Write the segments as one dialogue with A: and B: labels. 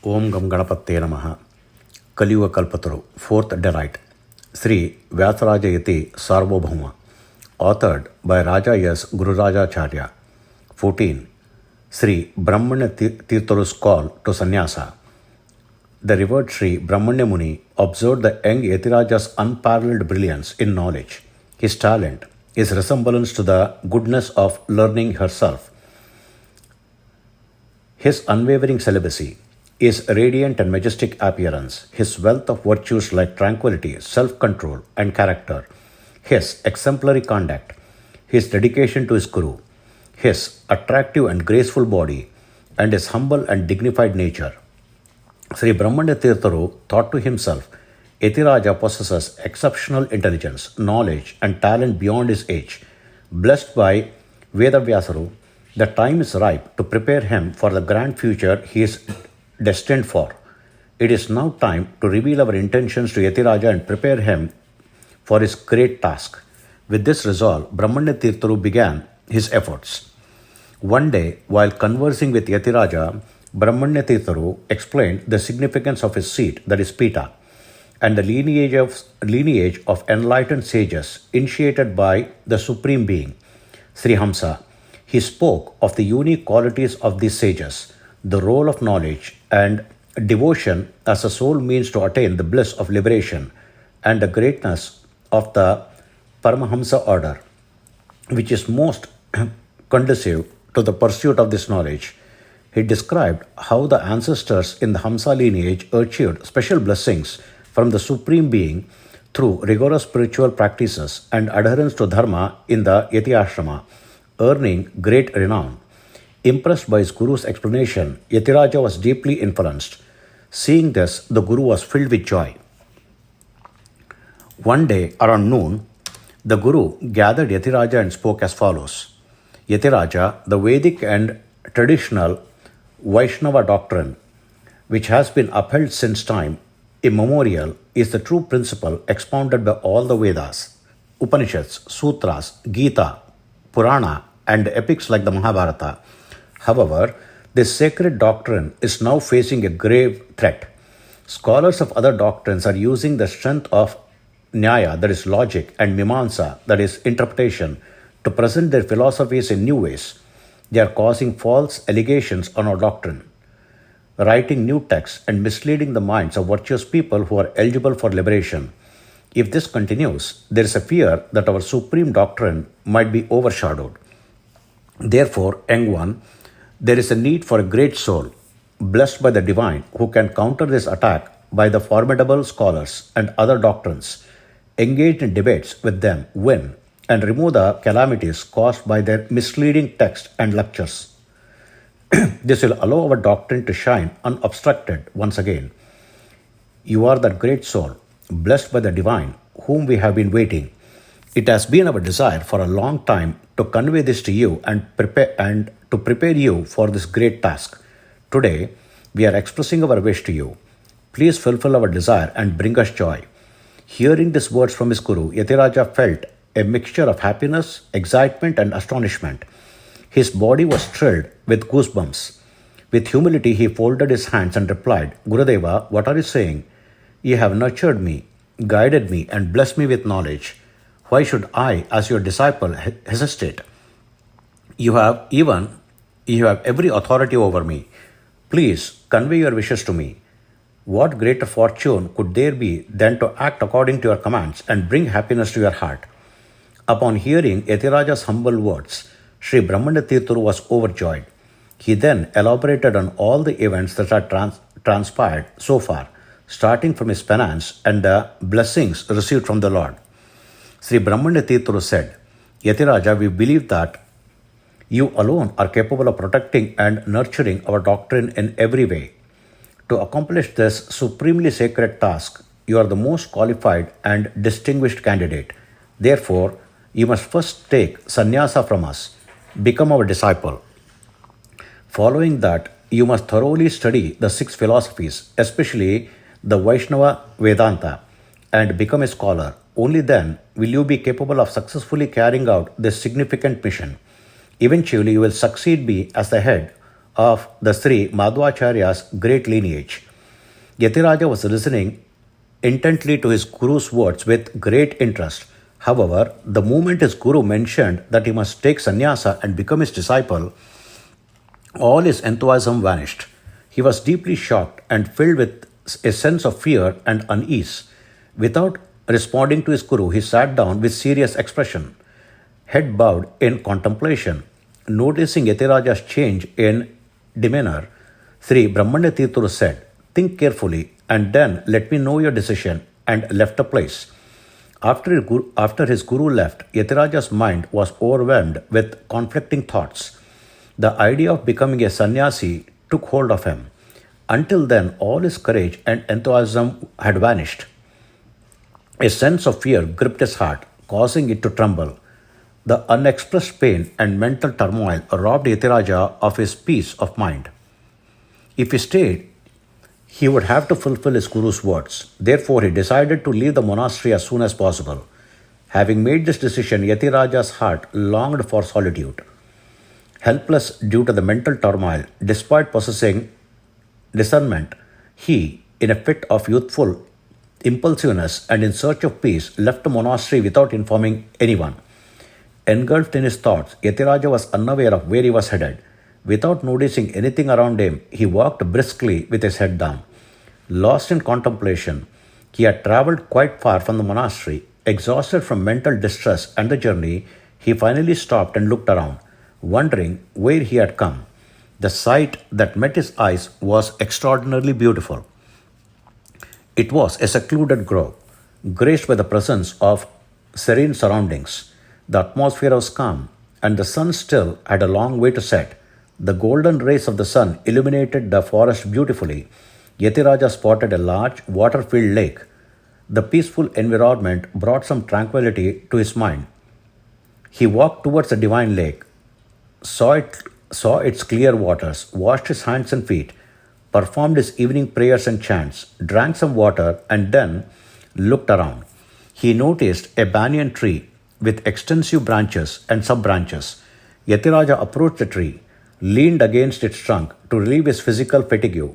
A: Om Gam Ganapatte Namaha. Kaliyugada Kalpataru, 4th Derite. Sri Vyasa Yati Sarvabhouma. Authored by Raja S. Gururajacharya. 14. Sri Brahmanya Tirtha's call to Sannyasa. The revered Sri Brahmanya Muni observed the young Yatiraja's unparalleled brilliance in knowledge, his talent, his resemblance to the goodness of learning herself, his unwavering celibacy, his radiant and majestic appearance, his wealth of virtues like tranquility, self-control, and character, his exemplary conduct, his dedication to his Guru, his attractive and graceful body, and his humble and dignified nature. Sri Brahmanya Tirtha thought to himself, Yatiraja possesses exceptional intelligence, knowledge, and talent beyond his age. Blessed by Vyasa, the time is ripe to prepare him for the grand future he is destined for. It is now time to reveal our intentions to Yatiraja and prepare him for his great task. With this resolve, Brahmanya Tirtha began his efforts. One day, while conversing with Yatiraja, Brahmanya Tirtha explained the significance of his seat, that is Pita, and the lineage of enlightened sages initiated by the Supreme Being, Sri Hamsa. He spoke of the unique qualities of these sages, the role of knowledge and devotion as a sole means to attain the bliss of liberation, and the greatness of the Paramahamsa order, which is most conducive to the pursuit of this knowledge. He described how the ancestors in the Hamsa lineage achieved special blessings from the Supreme Being through rigorous spiritual practices and adherence to Dharma in the Yati Ashrama, earning great renown. Impressed by his Guru's explanation, Yatiraja was deeply influenced. Seeing this, the Guru was filled with joy. One day, around noon, the Guru gathered Yatiraja and spoke as follows. Yatiraja, the Vedic and traditional Vaishnava doctrine, which has been upheld since time immemorial, is the true principle expounded by all the Vedas, Upanishads, Sutras, Gita, Purana, and epics like the Mahabharata. However, this sacred doctrine is now facing a grave threat. Scholars of other doctrines are using the strength of Nyaya, that is logic, and Mimamsa, that is interpretation, to present their philosophies in new ways. They are causing false allegations on our doctrine, writing new texts and misleading the minds of virtuous people who are eligible for liberation. If this continues, there is a fear that our supreme doctrine might be overshadowed. Therefore, young one, there is a need for a great soul, blessed by the divine, who can counter this attack by the formidable scholars and other doctrines, engage in debates with them, win, and remove the calamities caused by their misleading texts and lectures. This will allow our doctrine to shine unobstructed once again. You are that great soul, blessed by the divine, whom we have been waiting. It has been our desire for a long time to convey this to you and to prepare you for this great task. Today, we are expressing our wish to you. Please fulfill our desire and bring us joy. Hearing these words from his Guru, Yatiraja felt a mixture of happiness, excitement, and astonishment. His body was thrilled with goosebumps. With humility, he folded his hands and replied, Gurudeva, what are you saying? You have nurtured me, guided me, and blessed me with knowledge. Why should I, as your disciple, hesitate? You have every authority over me. Please convey your wishes to me. What greater fortune could there be than to act according to your commands and bring happiness to your heart? Upon hearing Yatiraja's humble words, Sri Brahmanya Tirtha was overjoyed. He then elaborated on all the events that had transpired so far, starting from his penance and the blessings received from the Lord. Sri Brahmanya Tirtha said, Yatiraja, we believe that you alone are capable of protecting and nurturing our doctrine in every way. To accomplish this supremely sacred task, you are the most qualified and distinguished candidate. Therefore, you must first take sannyasa from us, become our disciple. Following that, you must thoroughly study the 6 philosophies, especially the Vaishnava Vedanta, and become a scholar. Only then will you be capable of successfully carrying out this significant mission. Eventually, you will succeed me as the head of the Sri Madhvacharya's great lineage. Yatiraja was listening intently to his guru's words with great interest. However, the moment his guru mentioned that he must take sannyasa and become his disciple, all his enthusiasm vanished. He was deeply shocked and filled with a sense of fear and unease. Without responding to his guru, he sat down with serious expression, head bowed in contemplation. Noticing Yatiraja's change in demeanor, Sri Brahmanya Tirtha said, "Think carefully and then let me know your decision," and left the place. After his guru left, Yatiraja's mind was overwhelmed with conflicting thoughts. The idea of becoming a sannyasi took hold of him. Until then, all his courage and enthusiasm had vanished. A sense of fear gripped his heart, causing it to tremble. The unexpressed pain and mental turmoil robbed Yatiraja of his peace of mind. If he stayed, he would have to fulfill his guru's words. Therefore, he decided to leave the monastery as soon as possible. Having made this decision, Yatiraja's heart longed for solitude. Helpless due to the mental turmoil, despite possessing discernment, he, in a fit of youthful impulsiveness and in search of peace, left the monastery without informing anyone. Engulfed in his thoughts, Yatiraja was unaware of where he was headed. Without noticing anything around him, he walked briskly with his head down. Lost in contemplation, he had travelled quite far from the monastery. Exhausted from mental distress and the journey, he finally stopped and looked around, wondering where he had come. The sight that met his eyes was extraordinarily beautiful. It was a secluded grove, graced by the presence of serene surroundings. The atmosphere was calm, and the sun still had a long way to set. The golden rays of the sun illuminated the forest beautifully. Yatiraja spotted a large, water-filled lake. The peaceful environment brought some tranquility to his mind. He walked towards the divine lake, saw its clear waters, washed his hands and feet, performed his evening prayers and chants, drank some water, and then looked around. He noticed a banyan tree with extensive branches and sub-branches. Yatiraja approached the tree, leaned against its trunk to relieve his physical fatigue,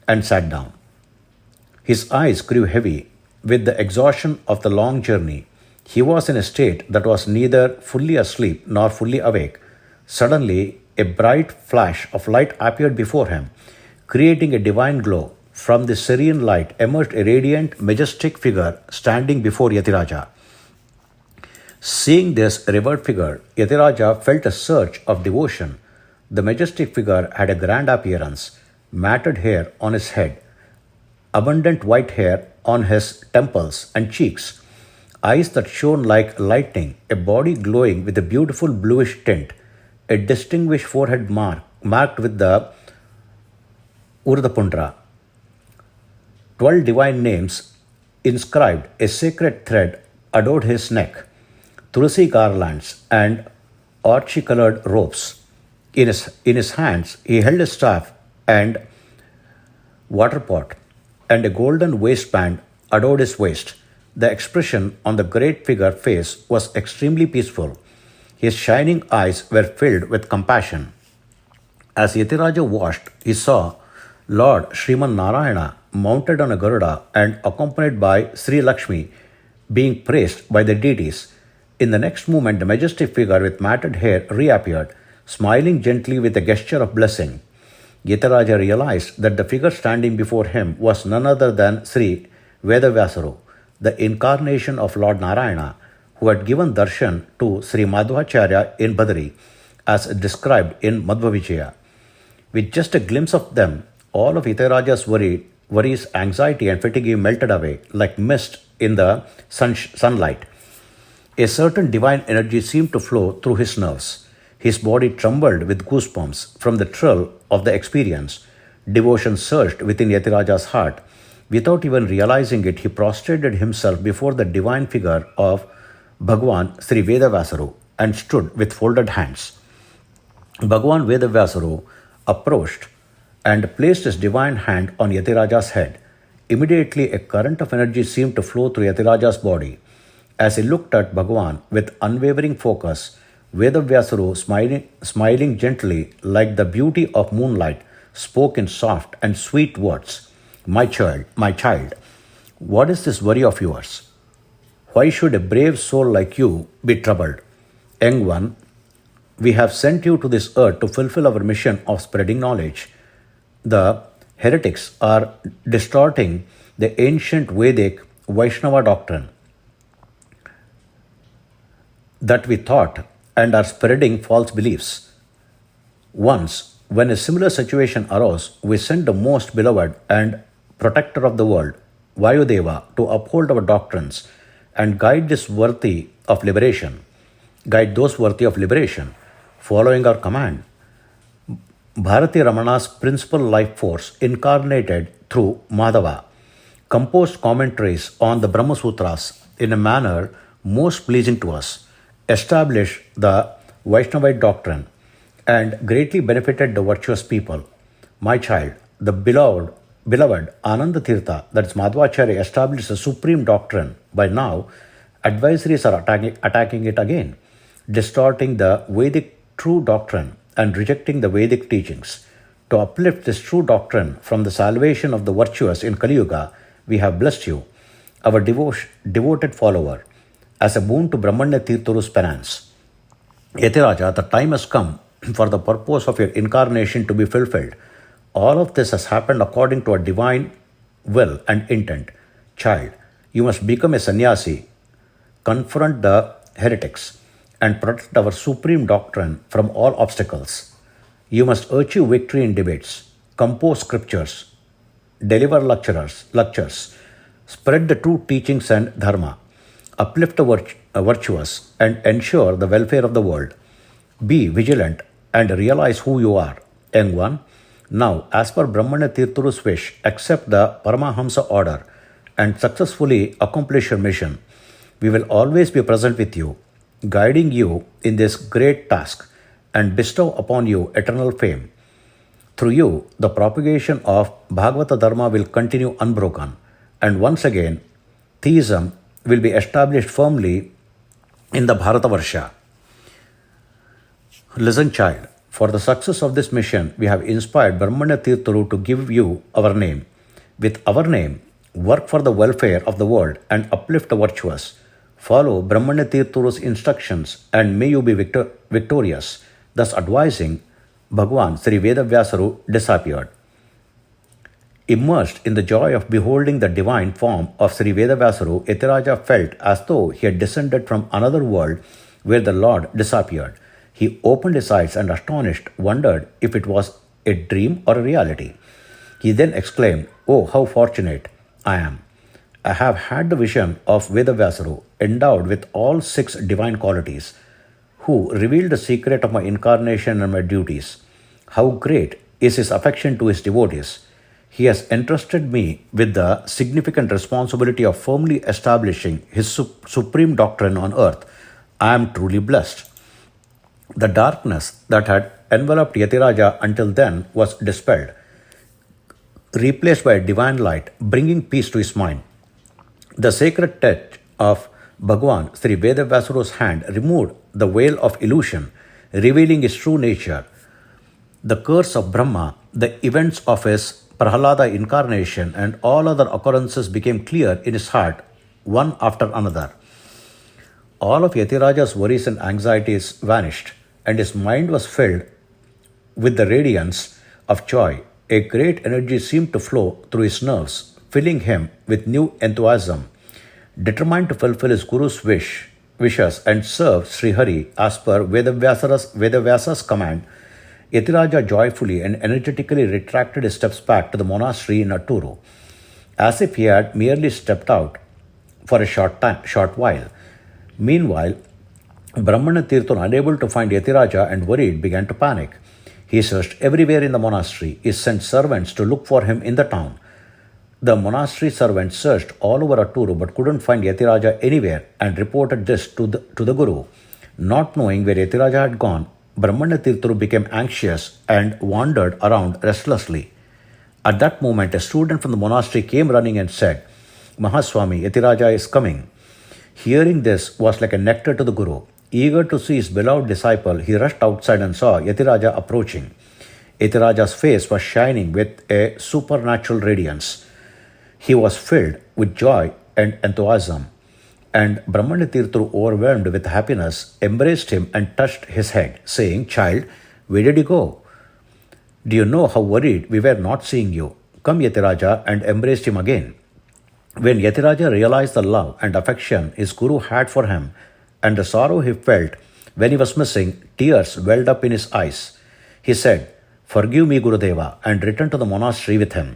A: and sat down. His eyes grew heavy with the exhaustion of the long journey. He was in a state that was neither fully asleep nor fully awake. Suddenly, a bright flash of light appeared before him, creating a divine glow. From this serene light emerged a radiant, majestic figure standing before Yatiraja. Seeing this revered figure, Yatiraja felt a surge of devotion. The majestic figure had a grand appearance, matted hair on his head, abundant white hair on his temples and cheeks, eyes that shone like lightning, a body glowing with a beautiful bluish tint, a distinguished forehead marked with the Urdhapundra. 12 divine names inscribed, a sacred thread adorned his neck, tulsi garlands and orchi-colored ropes. In his hands, he held a staff and water pot, and a golden waistband adorned his waist. The expression on the great figure face was extremely peaceful. His shining eyes were filled with compassion. As Yatiraja watched, he saw Lord Sriman Narayana mounted on a Garuda and accompanied by Sri Lakshmi being praised by the deities. In the next moment, the majestic figure with matted hair reappeared, smiling gently with a gesture of blessing. Yatiraja realized that the figure standing before him was none other than Sri Vyasa, the incarnation of Lord Narayana, who had given darshan to Sri Madhvacharya in Badari, as described in Madhva Vijaya. With just a glimpse of them, all of Yatiraja's worries, anxiety, and fatigue melted away like mist in the sunlight. A certain divine energy seemed to flow through his nerves. His body trembled with goosebumps from the thrill of the experience. Devotion surged within Yatiraja's heart. Without even realizing it, he prostrated himself before the divine figure of Bhagwan Sri Vedavyasa and stood with folded hands. Bhagwan Vedavyasa approached and placed his divine hand on Yatiraja's head. Immediately, a current of energy seemed to flow through Yatiraja's body. As he looked at Bhagwan with unwavering focus, Vedavyasuru, smiling gently like the beauty of moonlight, spoke in soft and sweet words. My child, what is this worry of yours? Why should a brave soul like you be troubled? Young one, we have sent you to this earth to fulfill our mission of spreading knowledge. The heretics are distorting the ancient Vedic Vaishnava doctrine that we thought and are spreading false beliefs. Once, when a similar situation arose, we sent the most beloved and protector of the world, Vayudeva, to uphold our doctrines and guide those worthy of liberation, following our command. Bharati Ramana's principal life force, incarnated through Madhava, composed commentaries on the Brahma Sutras in a manner most pleasing to us, established the Vaishnavite doctrine, and greatly benefited the virtuous people. My child, the beloved Ananda Tirtha, that is Madhvacharya, established the supreme doctrine. By now, advisories are attacking it again, distorting the Vedic true doctrine and rejecting the Vedic teachings. To uplift this true doctrine from the salvation of the virtuous in Kali Yuga, we have blessed you, our devoted follower, as a boon to Brahmanya Tirtha's penance. Yatiraja, the time has come for the purpose of your incarnation to be fulfilled. All of this has happened according to a divine will and intent. Child, you must become a sannyasi, confront the heretics, and protect our supreme doctrine from all obstacles. You must achieve victory in debates, compose scriptures, deliver lectures, spread the true teachings and dharma, uplift the virtuous, and ensure the welfare of the world. Be vigilant and realize who you are, young one. Now, as per Brahmanya Tirtha's wish, accept the Paramahamsa order and successfully accomplish your mission. We will always be present with you, guiding you in this great task and bestow upon you eternal fame. Through you, the propagation of Bhagavata Dharma will continue unbroken, and once again, theism will be established firmly in the Bharatavarsha. Listen, child, for the success of this mission, we have inspired Brahmanya Tirtha to give you our name. With our name, work for the welfare of the world and uplift the virtuous. Follow Brahmanya Tirtha's instructions and may you be victorious. Thus advising, Bhagwan Sri Vedavyasa disappeared. Immersed in the joy of beholding the divine form of Sri Vedavyasa, Yatiraja felt as though he had descended from another world where the Lord disappeared. He opened his eyes and, astonished, wondered if it was a dream or a reality. He then exclaimed, "Oh, how fortunate I am! I have had the vision of Vedavyasa, endowed with all 6 divine qualities, who revealed the secret of my incarnation and my duties. How great is his affection to his devotees! He has entrusted me with the significant responsibility of firmly establishing his supreme doctrine on earth. I am truly blessed." The darkness that had enveloped Yatiraja until then was dispelled, replaced by a divine light, bringing peace to his mind. The sacred touch of Bhagwan Sri Vedavyasa's hand removed the veil of illusion, revealing his true nature. The curse of Brahma, the events of his Prahalada incarnation, and all other occurrences became clear in his heart, one after another. All of Yatiraja's worries and anxieties vanished, and his mind was filled with the radiance of joy. A great energy seemed to flow through his nerves, filling him with new enthusiasm. Determined to fulfill his Guru's wishes and serve Sri Hari as per Vedavyasa's command, Yatiraja joyfully and energetically retracted his steps back to the monastery in Atturu, as if he had merely stepped out for a short while. Meanwhile, Brahmanya Tirtha, unable to find Yatiraja and worried, began to panic. He searched everywhere in the monastery. He sent servants to look for him in the town. The monastery servants searched all over Atturu but couldn't find Yatiraja anywhere and reported this to the Guru. Not knowing where Yatiraja had gone, Brahmanya Tirtha became anxious and wandered around restlessly. At that moment, a student from the monastery came running and said, "Mahaswami, Yatiraja is coming." Hearing this was like a nectar to the Guru. Eager to see his beloved disciple, he rushed outside and saw Yatiraja approaching. Yatiraja's face was shining with a supernatural radiance. He was filled with joy and enthusiasm, and Brahmanya Tirtha, overwhelmed with happiness, embraced him and touched his head, saying, "Child, where did you go? Do you know how worried we were not seeing you? Come, Yatiraja," and embraced him again. When Yatiraja realized the love and affection his guru had for him and the sorrow he felt when he was missing, tears welled up in his eyes. He said, "Forgive me, Gurudeva," and returned to the monastery with him.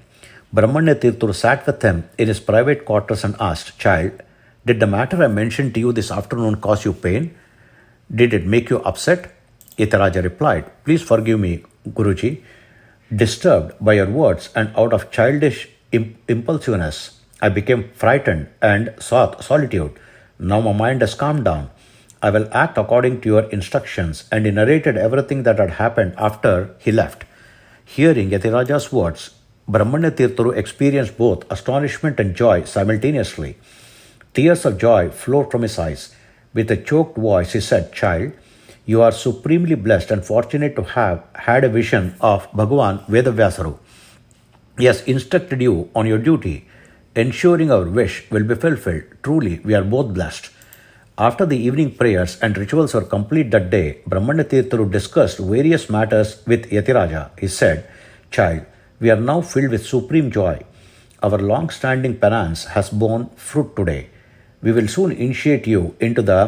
A: Brahmanya Tirtha sat with him in his private quarters and asked, "Child, did the matter I mentioned to you this afternoon cause you pain? Did it make you upset?" Yatiraja replied, "Please forgive me, Guruji. Disturbed by your words and out of childish impulsiveness, I became frightened and sought solitude. Now my mind has calmed down. I will act according to your instructions," and he narrated everything that had happened after he left. Hearing Yatiraja's words, Brahmanya Tirtha experienced both astonishment and joy simultaneously. Tears of joy flowed from his eyes. With a choked voice, he said, "Child, you are supremely blessed and fortunate to have had a vision of Bhagavan Vyasa. He has instructed you on your duty, ensuring our wish will be fulfilled. Truly, we are both blessed." After the evening prayers and rituals were complete that day, Brahmanya Tirtha discussed various matters with Yatiraja. He said, "Child, we are now filled with supreme joy. Our long-standing penance has borne fruit today. We will soon initiate you into the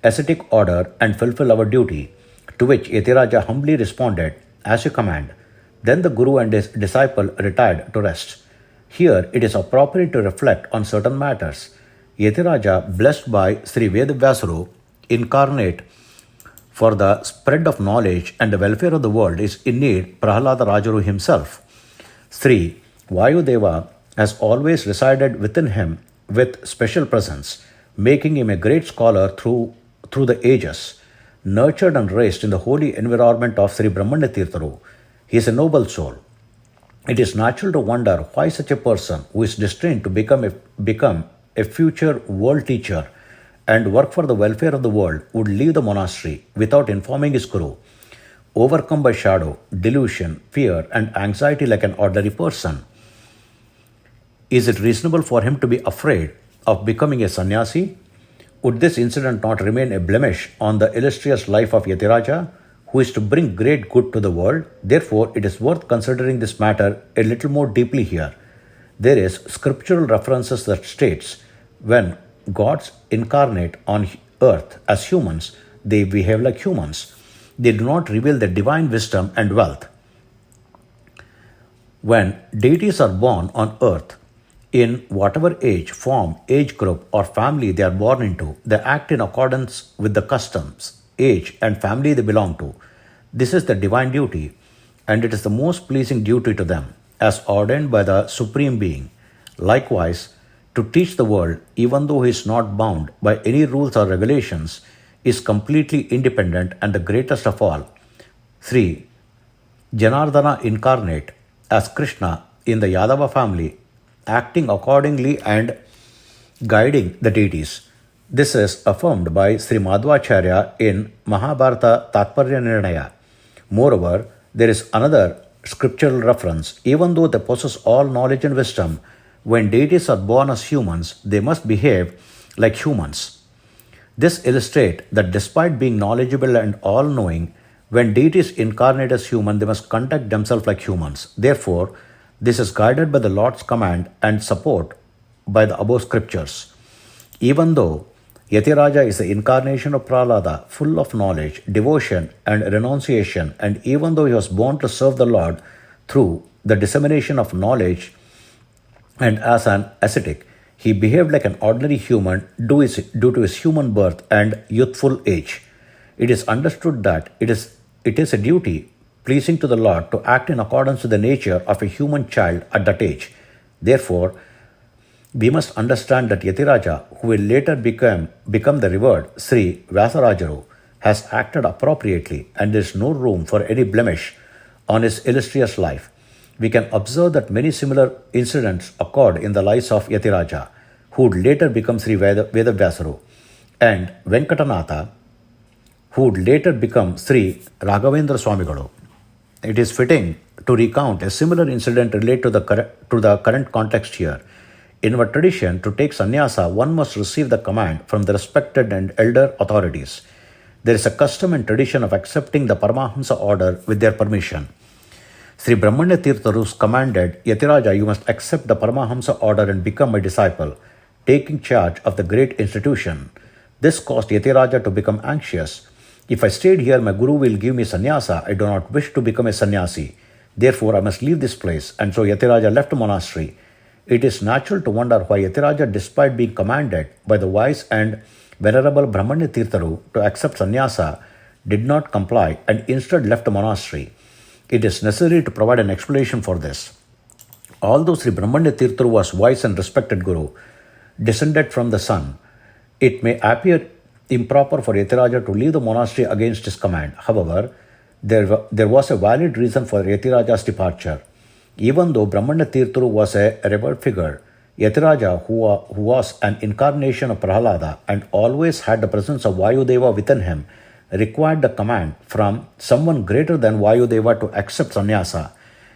A: ascetic order and fulfill our duty." To which Yatiraja humbly responded, "As you command." Then the Guru and his disciple retired to rest. Here it is appropriate to reflect on certain matters. Yatiraja, blessed by Sri Vyasa, incarnate for the spread of knowledge and the welfare of the world, is indeed Prahlada Rajaru himself. Sri Vayudeva has always resided within him with special presence, making him a great scholar through the ages. Nurtured and raised in the holy environment of Sri Brahmanya Tirtha, he is a noble soul. It is natural to wonder why such a person, who is destined to become a future world teacher and work for the welfare of the world, would leave the monastery without informing his guru. Overcome by shadow, delusion, fear, and anxiety like an ordinary person, is it reasonable for him to be afraid of becoming a sannyasi? Would this incident not remain a blemish on the illustrious life of Yatiraja, who is to bring great good to the world? Therefore, it is worth considering this matter a little more deeply here. There is scriptural references that states, when gods incarnate on earth as humans, they behave like humans. They do not reveal their divine wisdom and wealth. When deities are born on earth, in whatever age, form, age group, or family they are born into, they act in accordance with the customs, age, and family they belong to. This is the divine duty, and it is the most pleasing duty to them, as ordained by the Supreme Being. Likewise, to teach the world, even though he is not bound by any rules or regulations, is completely independent and the greatest of all. 3. Janardana incarnate as Krishna in the Yadava family, acting accordingly and guiding the deities. This is affirmed by Sri Madhvacharya in Mahabharata Tatparya Nirnaya. Moreover, there is another scriptural reference. Even though they possess all knowledge and wisdom, when deities are born as humans, they must behave like humans. This illustrates that despite being knowledgeable and all-knowing, when deities incarnate as human, they must conduct themselves like humans. Therefore, this is guided by the Lord's command and support by the above scriptures. Even though Yatiraja is the incarnation of Prahlada, full of knowledge, devotion, and renunciation, and even though he was born to serve the Lord through the dissemination of knowledge and as an ascetic, he behaved like an ordinary human due to his human birth and youthful age. It is understood that it is a duty pleasing to the Lord to act in accordance with the nature of a human child at that age. Therefore, we must understand that Yatiraja, who will later become the revered Sri Vyasarajaru, has acted appropriately, and there is no room for any blemish on his illustrious life. We can observe that many similar incidents occurred in the lives of Yatiraja, who would later become Sri Vedavyasa, and Venkatanatha, who would later become Sri Raghavendra Swamigalu. It is fitting to recount a similar incident related to the current context here. In our tradition, to take sannyasa, one must receive the command from the respected and elder authorities. There is a custom and tradition of accepting the Paramahamsa order with their permission. Sri Brahmanya Tirtha commanded, Yatiraja, you must accept the Paramahamsa order and become my disciple, taking charge of the great institution. This caused Yatiraja to become anxious. If I stayed here, my guru will give me sannyasa. I do not wish to become a sannyasi. Therefore, I must leave this place. And so Yatiraja left the monastery. It is natural to wonder why Yatiraja, despite being commanded by the wise and venerable Brahmanya Tirtha to accept sannyasa, did not comply and instead left the monastery. It is necessary to provide an explanation for this. Although Sri Brahmanya Tirtha was wise and respected guru, descended from the sun, it may appear improper for Yatiraja to leave the monastery against his command. However, there was a valid reason for Yatiraja's departure. Even though Brahmanya Tirtha was a revered figure, Yatiraja, who was an incarnation of Prahalada and always had the presence of Vayudeva within him, required the command from someone greater than Vayudeva to accept sannyasa.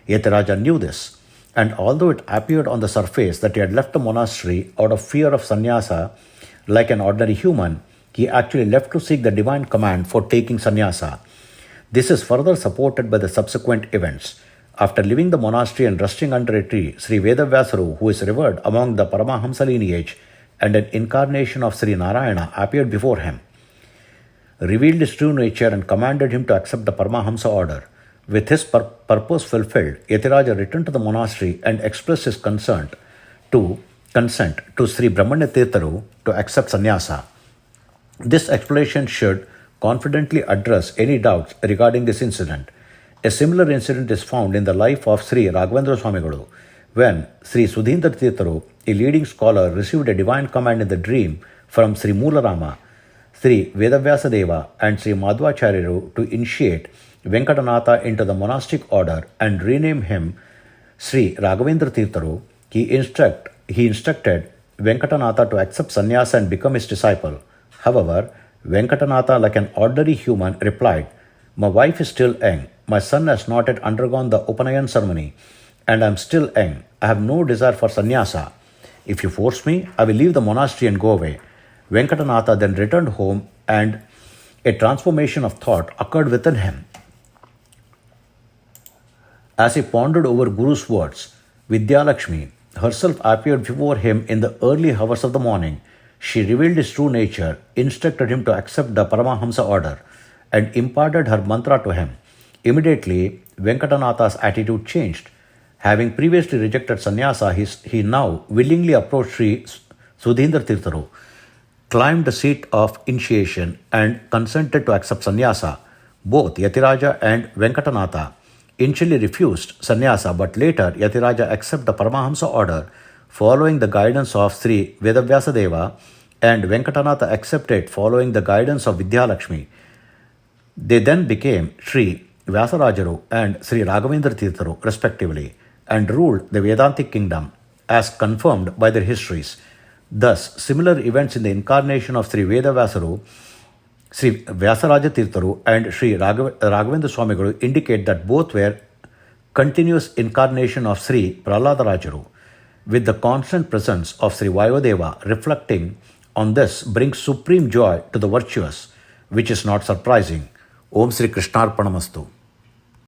A: Yatiraja knew this, and although it appeared on the surface that he had left the monastery out of fear of sannyasa like an ordinary human, he actually left to seek the divine command for taking sannyasa. This is further supported by the subsequent events. After leaving the monastery and resting under a tree, Sri Vyasa, who is revered among the Paramahamsa lineage and an incarnation of Sri Narayana, appeared before him, revealed his true nature and commanded him to accept the Paramahamsa order. With his purpose fulfilled, Yatiraja returned to the monastery and expressed his consent to Sri Brahmanya Tirtha to accept sannyasa. This explanation should confidently address any doubts regarding this incident. A similar incident is found in the life of Sri Raghavendra Swamigalu, when Sri Sudhindra Tirtha, a leading scholar, received a divine command in the dream from Sri Moolarama, Sri Vyasa Deva and Sri Madhvacharya to initiate Venkatanatha into the monastic order and rename him Sri Raghavendra Tirtha. He instructed Venkatanatha to accept sannyasa and become his disciple. However, Venkatanatha, like an ordinary human, replied, My wife is still young. My son has not yet undergone the Upanayan ceremony, and I am still young. I have no desire for sannyasa. If you force me, I will leave the monastery and go away. Venkatanatha then returned home, and a transformation of thought occurred within him. As he pondered over Guru's words, Vidyalakshmi herself appeared before him in the early hours of the morning. She revealed his true nature, instructed him to accept the Paramahamsa order, and imparted her mantra to him. Immediately, Venkatanatha's attitude changed. Having previously rejected sannyasa, he now willingly approached Sri Sudhindra Tirtha, climbed the seat of initiation, and consented to accept sannyasa. Both Yatiraja and Venkatanatha initially refused sannyasa, but later Yatiraja accepted the Paramahamsa order following the guidance of Sri Vyasa Deva, and Venkatanatha accepted following the guidance of Vidyalakshmi. They then became Sri Vyasarajaru and Sri Raghavendra Tirtha respectively, and ruled the Vedantic kingdom as confirmed by their histories. Thus, similar events in the incarnation of Sri Vedavyasara, Sri Vyasaraja Tirtha and Sri Raghavendra Swamigalu indicate that both were continuous incarnation of Sri Prahaladarajaru, with the constant presence of Sri Vayodeva. Reflecting on this brings supreme joy to the virtuous, which is not surprising. Om Sri Krishnarpanamastu.